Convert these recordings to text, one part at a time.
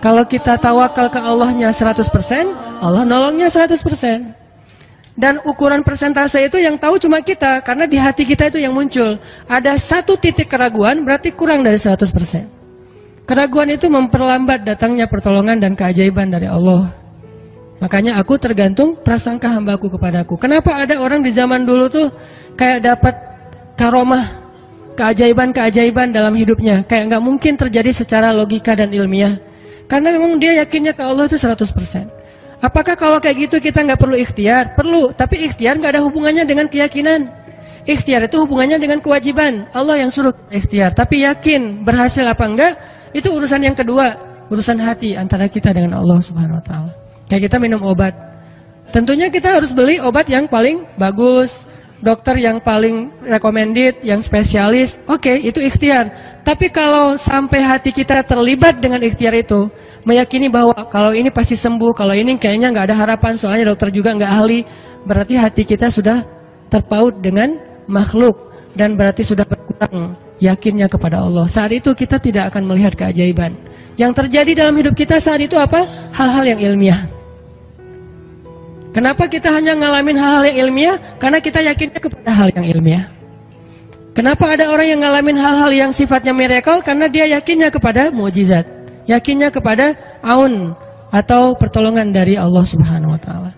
Kalau kita tawakal ke Allahnya 100%, Allah nolongnya 100%. Dan ukuran persentase itu yang tahu cuma kita, karena di hati kita itu yang muncul. Ada satu titik keraguan, berarti kurang dari 100%. Keraguan itu memperlambat datangnya pertolongan dan keajaiban dari Allah. Makanya aku tergantung prasangka hambaku kepadaku. Kenapa ada orang di zaman dulu tuh kayak dapat karomah, keajaiban-keajaiban dalam hidupnya. Kayak nggak mungkin terjadi secara logika dan ilmiah. Karena memang dia yakinnya ke Allah itu 100%. Apakah kalau kayak gitu kita nggak perlu ikhtiar? Perlu, tapi ikhtiar nggak ada hubungannya dengan keyakinan. Ikhtiar itu hubungannya dengan kewajiban. Allah yang suruh ikhtiar, tapi yakin berhasil apa enggak, itu urusan yang kedua. Urusan hati antara kita dengan Allah Subhanahu Wa Taala. Kayak kita minum obat. Tentunya kita harus beli obat yang paling bagus, dokter yang paling recommended, yang spesialis. Oke, itu ikhtiar. Tapi kalau sampai hati kita terlibat dengan ikhtiar itu, meyakini bahwa kalau ini pasti sembuh, kalau ini kayaknya nggak ada harapan, soalnya dokter juga nggak ahli, berarti hati kita sudah terpaut dengan makhluk dan berarti sudah berkurang yakinnya kepada Allah. Saat itu kita tidak akan melihat keajaiban. Yang terjadi dalam hidup kita saat itu apa? Hal-hal yang ilmiah. Kenapa kita hanya ngalamin hal-hal yang ilmiah? Karena kita yakinnya kepada hal yang ilmiah. Kenapa ada orang yang ngalamin hal-hal yang sifatnya miracle? Karena dia yakinnya kepada mukjizat, yakinnya kepada aun atau pertolongan dari Allah Subhanahu Wa Taala.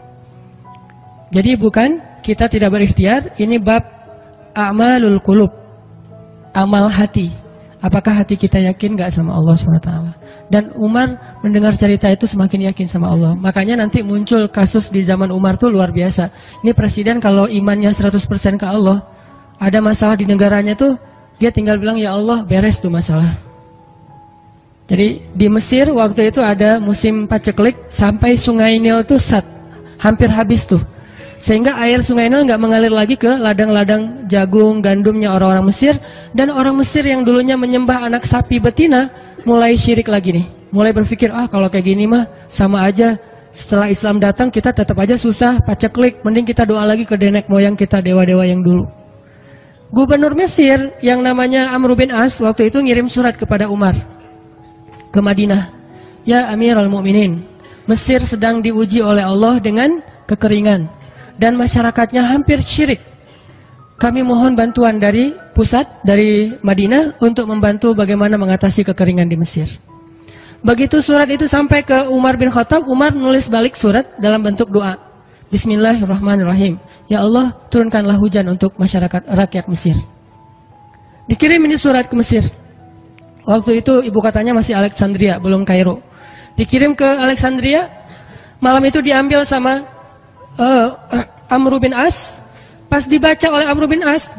Jadi bukan kita tidak berikhtiar, ini bab a'malul qulub, amal hati. Apakah hati kita yakin gak sama Allah Subhanahu Wa Taala? Dan Umar mendengar cerita itu semakin yakin sama Allah. Makanya nanti muncul kasus di zaman Umar tuh luar biasa. Ini presiden kalau imannya 100% ke Allah, ada masalah di negaranya tuh, dia tinggal bilang ya Allah beres tuh masalah. Jadi di Mesir waktu itu ada musim paceklik, sampai sungai Nil tuh hampir habis tuh. Sehingga air sungai Nil nggak mengalir lagi ke ladang-ladang jagung, gandumnya orang-orang Mesir. Dan orang Mesir yang dulunya menyembah anak sapi betina, mulai syirik lagi nih. Mulai berpikir, kalau kayak gini mah sama aja. Setelah Islam datang kita tetap aja susah, paceklik. Mending kita doa lagi ke nenek moyang kita, dewa-dewa yang dulu. Gubernur Mesir yang namanya Amr bin As waktu itu ngirim surat kepada Umar ke Madinah. Ya Amirul Mukminin, Mesir sedang diuji oleh Allah dengan kekeringan. Dan masyarakatnya hampir syirik. Kami mohon bantuan dari pusat, dari Madinah, untuk membantu bagaimana mengatasi kekeringan di Mesir. Begitu surat itu sampai ke Umar bin Khattab, Umar menulis balik surat dalam bentuk doa. Bismillahirrahmanirrahim. Ya Allah, turunkanlah hujan untuk masyarakat rakyat Mesir. Dikirim ini surat ke Mesir. Waktu itu ibu kotanya masih Alexandria, belum Kairo. Dikirim ke Alexandria, malam itu diambil sama Amr bin As. Pas dibaca oleh Amr bin As,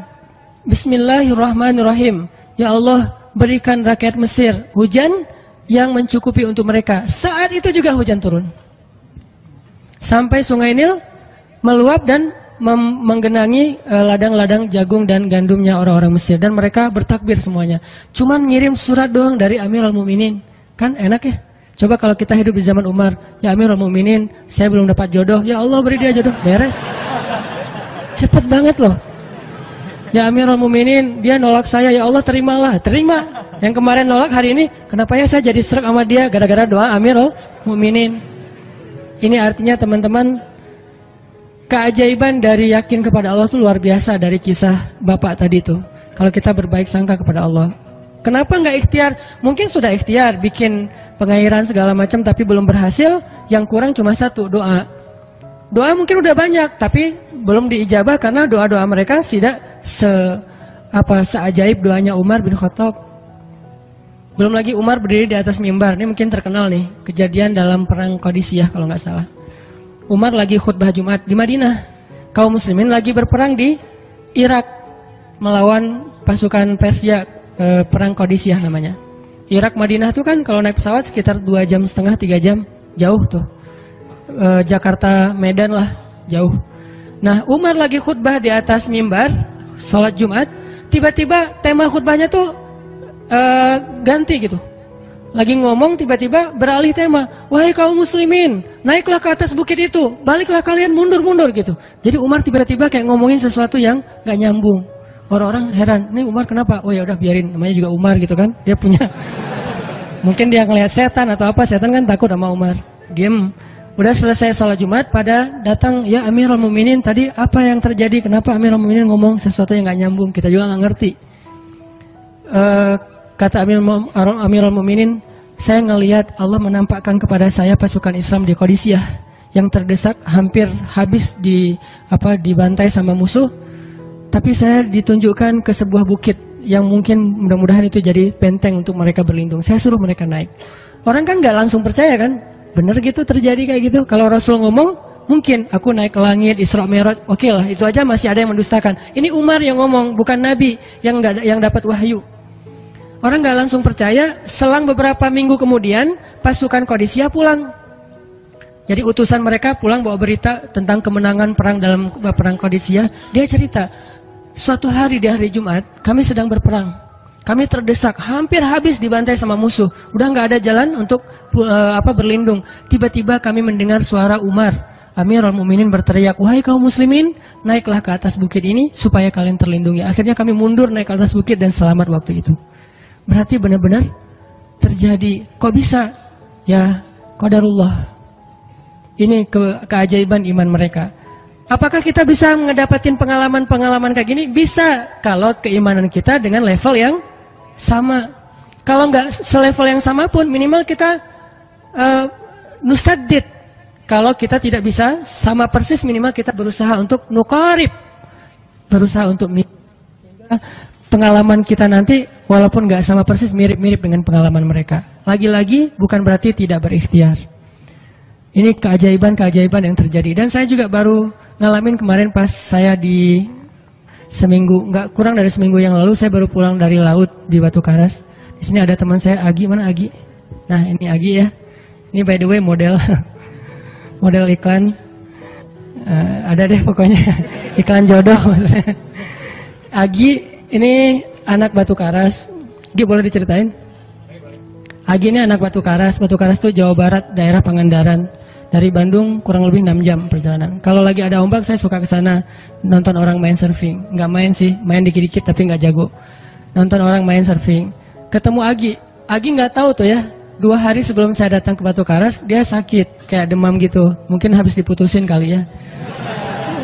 Bismillahirrahmanirrahim. Ya Allah, berikan rakyat Mesir hujan yang mencukupi untuk mereka. Saat itu juga hujan turun. Sampai sungai Nil meluap dan menggenangi ladang-ladang jagung dan gandumnya orang-orang Mesir. Dan mereka bertakbir semuanya. Cuman ngirim surat doang dari Amirul Mukminin. Kan enak ya? Coba kalau kita hidup di zaman Umar, ya Amirul Mukminin, saya belum dapat jodoh, ya Allah beri dia jodoh, beres. Cepet banget loh. Ya Amirul Mukminin, dia nolak saya, ya Allah terimalah, terima. Yang kemarin nolak, hari ini, kenapa ya saya jadi srek sama dia, gara-gara doa Amirul Mukminin. Ini artinya teman-teman, keajaiban dari yakin kepada Allah itu luar biasa dari kisah Bapak tadi tuh. Kalau kita berbaik sangka kepada Allah. Kenapa nggak ikhtiar? Mungkin sudah ikhtiar, bikin pengairan segala macam, tapi belum berhasil. Yang kurang cuma satu, doa. Doa mungkin udah banyak, tapi belum diijabah karena doa-doa mereka tidak seajaib doanya Umar bin Khattab. Belum lagi Umar berdiri di atas mimbar. Ini mungkin terkenal nih, kejadian dalam perang Qadisiyah kalau nggak salah. Umar lagi khutbah Jumat di Madinah. Kaum muslimin lagi berperang di Irak melawan pasukan Persia. Perang Qadisiyah namanya. Irak Madinah tuh kan kalau naik pesawat sekitar 2,5 jam, 3 jam, jauh tuh. Jakarta Medan lah, jauh. Nah Umar lagi khutbah di atas mimbar, sholat Jumat, tiba-tiba tema khutbahnya tuh ganti gitu. Lagi ngomong tiba-tiba beralih tema. Wahai kaum muslimin, naiklah ke atas bukit itu, baliklah kalian mundur-mundur gitu. Jadi Umar tiba-tiba kayak ngomongin sesuatu yang gak nyambung. Orang-orang heran, ini Umar kenapa? Oh ya udah biarin, namanya juga Umar gitu kan. Dia punya Mungkin dia ngelihat setan atau apa, setan kan takut sama Umar. Diem. Udah selesai sholat Jumat, pada datang, ya Amirul Mukminin, tadi apa yang terjadi? Kenapa Amirul Mukminin ngomong sesuatu yang nggak nyambung? Kita juga nggak ngerti. Kata Amirul Mukminin, saya ngelihat Allah menampakkan kepada saya pasukan Islam di Qadisiyah yang terdesak, hampir habis dibantai sama musuh. Tapi saya ditunjukkan ke sebuah bukit yang mungkin mudah-mudahan itu jadi benteng untuk mereka berlindung. Saya suruh mereka naik. Orang kan nggak langsung percaya kan? Bener gitu terjadi kayak gitu. Kalau Rasul ngomong, mungkin aku naik ke langit, Isra Mi'raj, oke lah, itu aja masih ada yang mendustakan. Ini Umar yang ngomong, bukan Nabi yang dapat wahyu. Orang nggak langsung percaya. Selang beberapa minggu kemudian, pasukan Qadisiyah pulang. Jadi utusan mereka pulang bawa berita tentang kemenangan perang dalam perang Qadisiyah. Dia cerita, suatu hari di hari Jumat, kami sedang berperang. Kami terdesak, hampir habis dibantai sama musuh. Udah nggak ada jalan untuk berlindung. Tiba-tiba kami mendengar suara Umar. Amirul Mukminin berteriak, wahai kaum muslimin, naiklah ke atas bukit ini supaya kalian terlindungi. Akhirnya kami mundur naik ke atas bukit dan selamat waktu itu. Berarti benar-benar terjadi. Kok bisa? Ya, qadarullah. Ini keajaiban iman mereka. Apakah kita bisa mendapatkan pengalaman-pengalaman kayak gini? Bisa, kalau keimanan kita dengan level yang sama. Kalau nggak selevel yang sama pun, minimal kita nusaddid. Kalau kita tidak bisa sama persis, minimal kita berusaha untuk nuqarib, berusaha untuk pengalaman kita nanti walaupun nggak sama persis, mirip-mirip dengan pengalaman mereka. Lagi-lagi bukan berarti tidak berikhtiar. Ini keajaiban-keajaiban yang terjadi. Dan saya juga baru ngalamin kemarin pas saya di seminggu, nggak kurang dari seminggu yang lalu, saya baru pulang dari laut di Batu Karas. Di sini ada teman saya, Agi. Mana Agi? Nah, ini Agi ya. Ini by the way model model iklan. Ada deh pokoknya iklan jodoh maksudnya. Agi ini anak Batu Karas. Agi boleh diceritain? Agi ini anak Batu Karas. Batu Karas itu Jawa Barat, daerah Pangandaran. Dari Bandung kurang lebih 6 jam perjalanan. Kalau lagi ada ombak saya suka ke sana nonton orang main surfing. Nggak main sih, main dikit-dikit tapi nggak jago. Nonton orang main surfing. Ketemu Agi. Agi nggak tahu tuh ya. 2 hari sebelum saya datang ke Batu Karas, dia sakit, kayak demam gitu. Mungkin habis diputusin kali ya.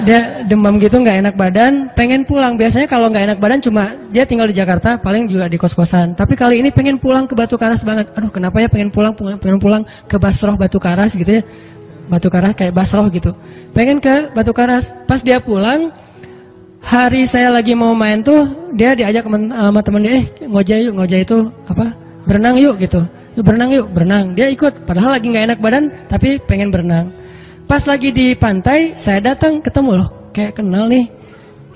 Dia demam gitu, nggak enak badan, pengen pulang. Biasanya kalau nggak enak badan cuma dia tinggal di Jakarta, paling juga di kos-kosan. Tapi kali ini pengen pulang ke Batu Karas banget. Aduh, kenapa ya pengen pulang ke Basroh Batu Karas gitu ya. Batu Karas kayak Basroh gitu. Pengen ke Batu Karas. Pas dia pulang, hari saya lagi mau main tuh, dia diajak sama temen dia, ngojek itu apa? Berenang yuk gitu. Yuk berenang yuk, berenang. Dia ikut, padahal lagi nggak enak badan, tapi pengen berenang. Pas lagi di pantai, saya datang ketemu loh, kayak kenal nih,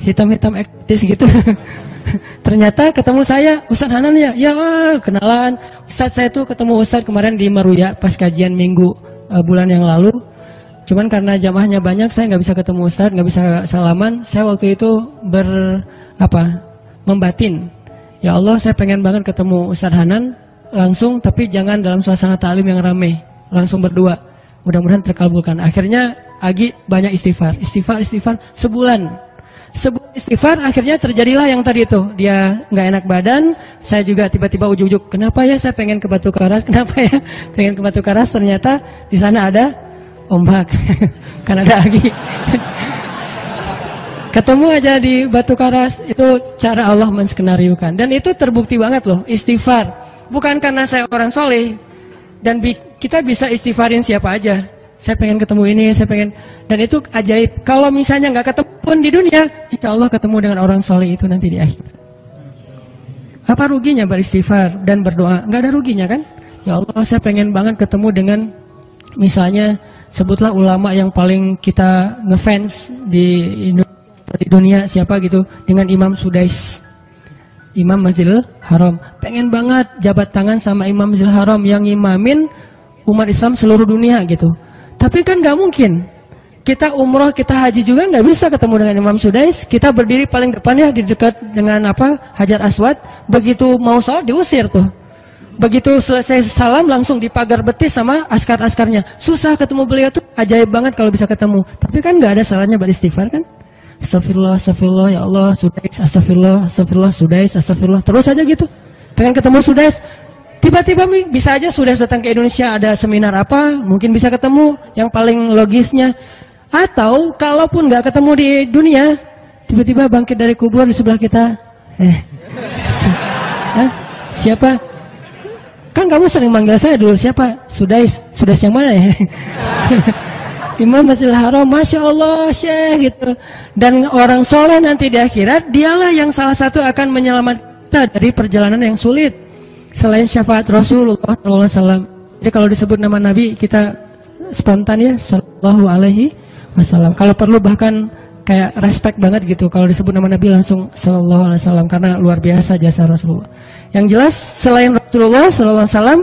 hitam-hitam ektis gitu. Ternyata ketemu saya, Ustadz Hanan ya, ya kenalan. Ustadz saya tuh ketemu Ustadz kemarin di Meruya pas kajian minggu bulan yang lalu. Cuman karena jamaahnya banyak, saya nggak bisa ketemu Ustadz, nggak bisa salaman. Saya waktu itu membatin. Ya Allah, saya pengen banget ketemu Ustadz Hanan langsung, tapi jangan dalam suasana ta'lim yang ramai, langsung berdua. Mudah-mudahan terkabulkan. Akhirnya Agi banyak istighfar sebulan istighfar. Akhirnya terjadilah yang tadi itu, dia nggak enak badan. Saya juga tiba-tiba ujuk-ujuk, kenapa ya saya pengen ke Batu Karas, kenapa ya pengen ke Batu Karas. Ternyata di sana ada ombak. Kan ada Agi. Ketemu aja di Batu Karas. Itu cara Allah menskenariokan. Dan itu terbukti banget loh, istighfar. Bukan karena saya orang soleh. Dan kita bisa istighfarin siapa aja. Saya pengen ketemu ini, saya pengen. Dan itu ajaib. Kalau misalnya nggak ketemu pun di dunia, insya Allah ketemu dengan orang soleh itu nanti di akhir. Apa ruginya beristighfar dan berdoa? Nggak ada ruginya kan? Ya Allah, saya pengen banget ketemu dengan, misalnya sebutlah ulama yang paling kita ngefans di dunia siapa gitu, dengan Imam Sudais, Imam Masjidil Haram. Pengen banget jabat tangan sama Imam Masjidil Haram yang imamin umat Islam seluruh dunia gitu. Tapi kan nggak mungkin. Kita umroh, kita haji juga nggak bisa ketemu dengan Imam Sudais. Kita berdiri paling depan ya, di dekat dengan Hajar Aswad. Begitu mau sholat diusir tuh. Begitu selesai salam langsung dipagar betis sama askar-askarnya. Susah ketemu beliau tuh, ajaib banget kalau bisa ketemu. Tapi kan nggak ada salahnya beristighfar kan? Astagfirullah, astagfirullah, ya Allah, Sudais, astagfirullah, astagfirullah, Sudais, astagfirullah. Terus aja gitu. Pengen ketemu Sudais. Tiba-tiba bisa aja sudah datang ke Indonesia, ada seminar apa, mungkin bisa ketemu yang paling logisnya. Atau kalaupun nggak ketemu di dunia, tiba-tiba bangkit dari kubur di sebelah kita. Siapa? Kan kamu sering manggil saya dulu, siapa? Sudais yang mana ya? Imam Masjidil Haram, Masya Allah, Syekh gitu. Dan orang soleh nanti di akhirat, dialah yang salah satu akan menyelamatkan kita dari perjalanan yang sulit. Selain syafaat Rasulullah SAW. Jadi kalau disebut nama Nabi, kita spontan ya, Sallallahu Alaihi Wasallam. Kalau perlu bahkan kayak respect banget gitu. Kalau disebut nama Nabi langsung Sallallahu Alaihi Wasallam, karena luar biasa jasa Rasulullah. Yang jelas selain Rasulullah Sallallahu Alaihi Wasallam,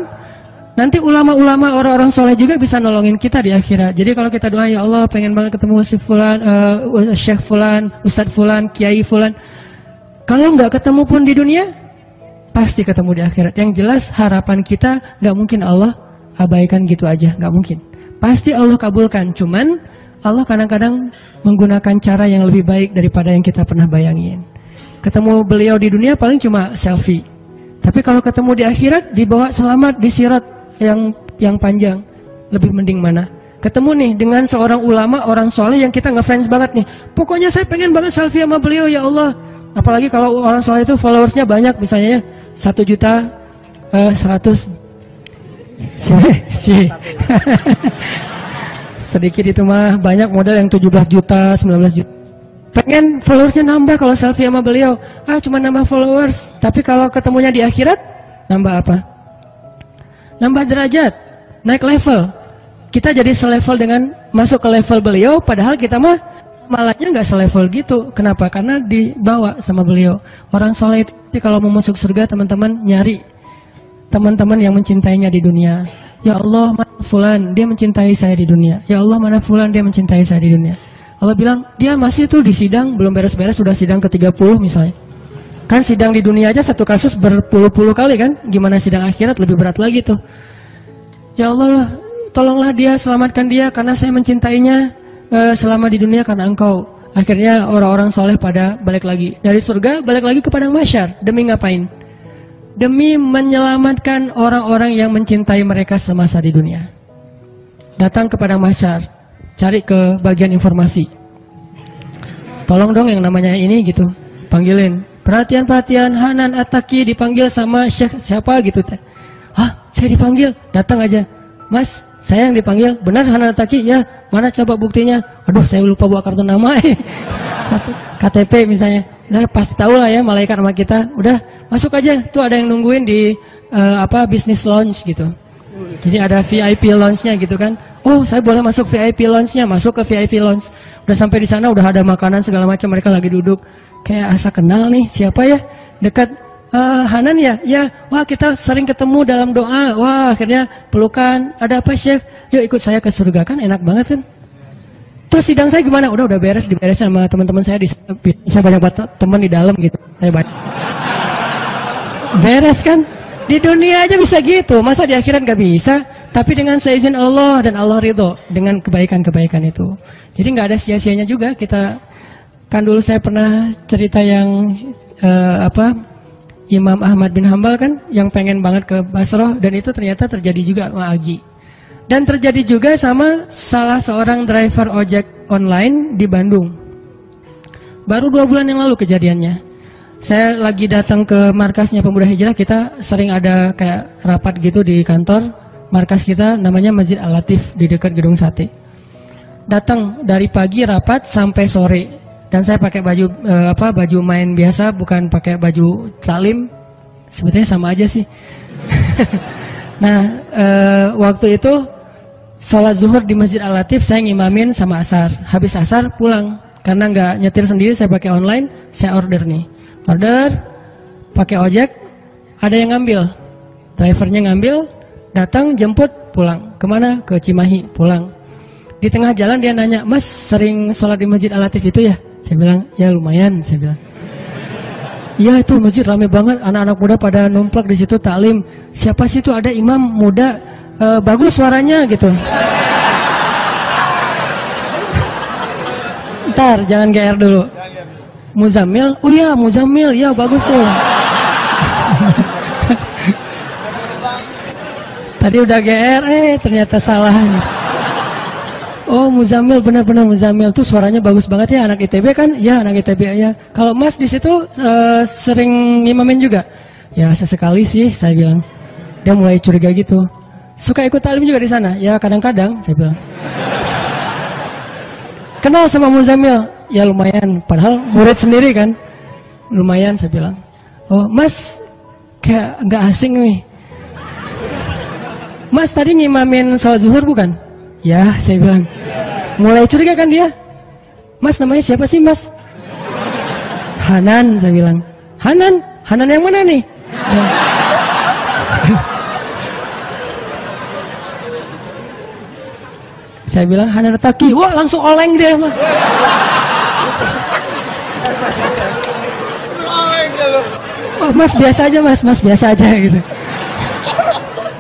nanti ulama-ulama orang-orang soleh juga bisa nolongin kita di akhirat. Jadi kalau kita doa, ya Allah pengen banget ketemu si Fulan, Syekh Fulan, Ustadz Fulan, Kiai Fulan. Kalau nggak ketemu pun di dunia, pasti ketemu di akhirat. Yang jelas harapan kita nggak mungkin Allah abaikan gitu aja, nggak mungkin. Pasti Allah kabulkan. Cuman Allah kadang-kadang menggunakan cara yang lebih baik daripada yang kita pernah bayangin. Ketemu beliau di dunia paling cuma selfie. Tapi kalau ketemu di akhirat, dibawa selamat di sirat yang panjang, lebih mending mana? Ketemu nih dengan seorang ulama, orang soleh yang kita ngefans banget nih. Pokoknya saya pengen banget selfie sama beliau, ya Allah. Apalagi kalau orang soleh itu followersnya banyak, misalnya 1.100.000. Sedikit itu mah, banyak model yang 17 juta, 19 juta. Pengen followersnya nambah kalau selfie sama beliau. Cuma nambah followers. Tapi kalau ketemunya di akhirat, nambah apa? Nambah derajat, naik level. Kita jadi selevel dengan masuk ke level beliau, padahal kita mah malahnya nggak selevel gitu. Kenapa? Karena dibawa sama beliau. Orang soleh itu kalau mau masuk surga, teman-teman nyari teman-teman yang mencintainya di dunia. Ya Allah, mana Fulan, dia mencintai saya di dunia. Ya Allah, mana Fulan, dia mencintai saya di dunia. Allah bilang, dia masih tuh di sidang, belum beres-beres, sudah sidang ke-30 misalnya. Kan sidang di dunia aja satu kasus berpuluh-puluh kali kan. Gimana sidang akhirat, lebih berat lagi tuh. Ya Allah, tolonglah dia, selamatkan dia, karena saya mencintainya selama di dunia karena engkau. Akhirnya orang-orang soleh pada balik lagi. Dari surga, balik lagi ke padang mahsyar. Demi ngapain? Demi menyelamatkan orang-orang yang mencintai mereka semasa di dunia. Datang ke padang mahsyar, cari ke bagian informasi. Tolong dong yang namanya ini gitu, panggilin. Perhatian-perhatian, Hanan At-Taki dipanggil sama Syekh siapa gitu. Saya dipanggil, datang aja. Mas, saya yang dipanggil, benar Hanan At-Taki? Ya, mana coba buktinya? Aduh, saya lupa bawa kartu nama. KTP misalnya. Udah pasti tahu lah ya malaikat sama kita. Udah masuk aja. Tuh ada yang nungguin di business lounge gitu. Jadi ada VIP lounge-nya gitu kan. Oh, saya boleh masuk VIP lounge-nya, masuk ke VIP lounge. Udah sampai di sana udah ada makanan segala macam, mereka lagi duduk. Kayak asa kenal nih, siapa ya? Dekat Hanan ya? Ya, wah kita sering ketemu dalam doa. Wah, akhirnya pelukan. Ada apa, Syekh? Yuk ikut saya ke surga, kan enak banget kan? Terus sidang saya gimana? Udah beres, diberes sama teman-teman saya di sana. Saya banyak teman di dalam gitu. Saya banyak. Beres kan? Di dunia aja bisa gitu, masa di akhirat gak bisa? Tapi dengan seizin Allah dan Allah ridho dengan kebaikan-kebaikan itu. Jadi gak ada sia-sianya juga. Kita kan dulu saya pernah cerita yang Imam Ahmad bin Hambal kan, yang pengen banget ke Basrah, dan itu ternyata terjadi juga sama Agi. Dan terjadi juga sama salah seorang driver ojek online di Bandung. Baru 2 bulan yang lalu kejadiannya. Saya lagi datang ke markasnya Pemuda Hijrah, kita sering ada kayak rapat gitu di kantor. Markas kita namanya Masjid Al-Latif di dekat Gedung Sate. Datang dari pagi rapat sampai sore. Dan saya pakai baju baju main biasa, bukan pakai baju taklim. Sebetulnya sama aja sih. Nah, waktu itu sholat zuhur di Masjid Al-Latif saya ngimamin sama asar. Habis asar pulang. Karena nggak nyetir sendiri, saya pakai online, saya order nih. Order, pakai ojek, ada yang ngambil. Drivernya ngambil, datang, jemput, pulang. Kemana? Ke Cimahi, pulang. Di tengah jalan dia nanya, Mas sering sholat di Masjid Al-Latif itu ya? Saya bilang, ya lumayan, saya bilang. Iya itu masjid rame banget, anak-anak muda pada numplak di situ taklim. Siapa sih itu, ada imam muda, bagus suaranya gitu. Ntar jangan GR dulu. Muzammil, oh iya Muzammil, ya bagus tuh. Tadi udah GR, ternyata salah. Oh, Muzamil, benar-benar Muzamil tuh suaranya bagus banget ya, anak ITB kan? Ya, anak ITB ya. Kalau Mas di situ sering ngimamin juga? Ya, sesekali sih saya bilang. Dia mulai curiga gitu. Suka ikut talim juga di sana? Ya, kadang-kadang saya bilang. Kenal sama Muzamil? Ya lumayan, padahal murid sendiri kan. Lumayan saya bilang. Oh, Mas kayak nggak asing nih. Mas tadi ngimamin sholat zuhur bukan? Ya, saya bilang. Mulai curiga kan dia. Mas namanya siapa sih Mas? Hanan, saya bilang. Hanan? Hanan yang mana nih? Ya. Saya bilang Hanan Taki. Wah, langsung oleng dia mah. Oh, Mas biasa aja Mas biasa aja gitu.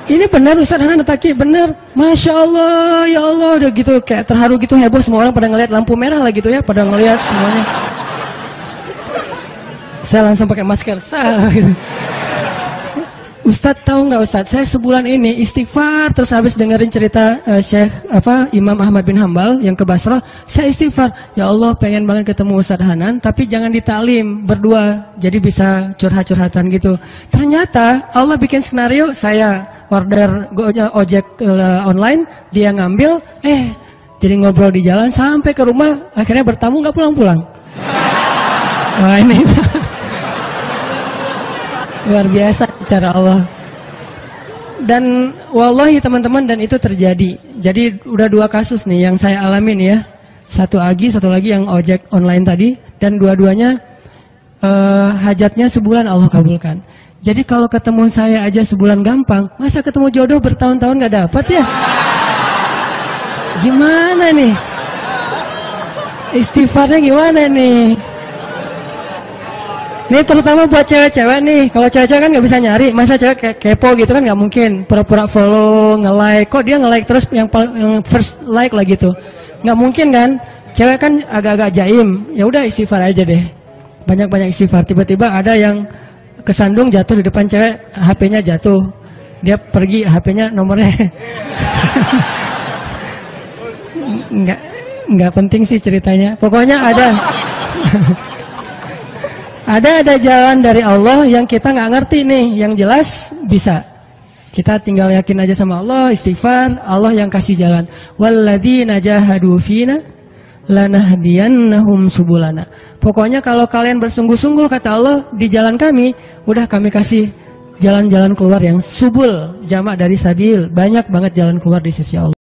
Ini benar Ustaz Hanan Taki, benar. Masya Allah, ya Allah, udah gitu kayak terharu gitu, heboh, semua orang pada ngelihat lampu merah lah gitu ya, pada ngelihat semuanya. Saya langsung pakai masker, gitu. Ustadz tahu nggak Ustadz, saya sebulan ini istighfar terus habis dengerin cerita Imam Ahmad bin Hambal yang ke Basrah, saya istighfar, ya Allah pengen banget ketemu Ustadz Hanan, tapi jangan ditaklim berdua, jadi bisa curhat-curhatan gitu. Ternyata Allah bikin skenario, saya order ojek online, dia ngambil, jadi ngobrol di jalan sampai ke rumah, akhirnya bertamu nggak pulang-pulang. Wah ini luar biasa cara Allah. Dan wallahi teman-teman, dan itu terjadi. Jadi udah 2 kasus nih yang saya alamin ya. Satu lagi yang ojek online tadi, dan dua-duanya hajatnya sebulan Allah kabulkan. Jadi kalau ketemu saya aja sebulan gampang, masa ketemu jodoh bertahun-tahun gak dapat ya? Gimana nih? Istighfarnya gimana nih? Ini terutama buat cewek-cewek nih. Kalau cewek-cewek kan nggak bisa nyari, masa cewek kepo gitu kan nggak mungkin. Pura-pura follow, nge-like. Kok dia nge-like terus yang first like lah gitu? Nggak mungkin kan? Cewek kan agak-agak jaim. Ya udah istighfar aja deh. Banyak-banyak istighfar. Tiba-tiba ada yang kesandung jatuh di depan cewek, HP-nya jatuh. Dia pergi, HP-nya nomornya. Nggak penting sih ceritanya. Pokoknya ada. Ada jalan dari Allah yang kita nggak ngerti nih, yang jelas bisa. Kita tinggal yakin aja sama Allah, istighfar, Allah yang kasih jalan. Walladzina jahadu fina lanahdiyannahum subulana. Pokoknya kalau kalian bersungguh-sungguh kata Allah di jalan kami, udah kami kasih jalan-jalan keluar yang subul, jamak dari sabil, banyak banget jalan keluar di sisi Allah.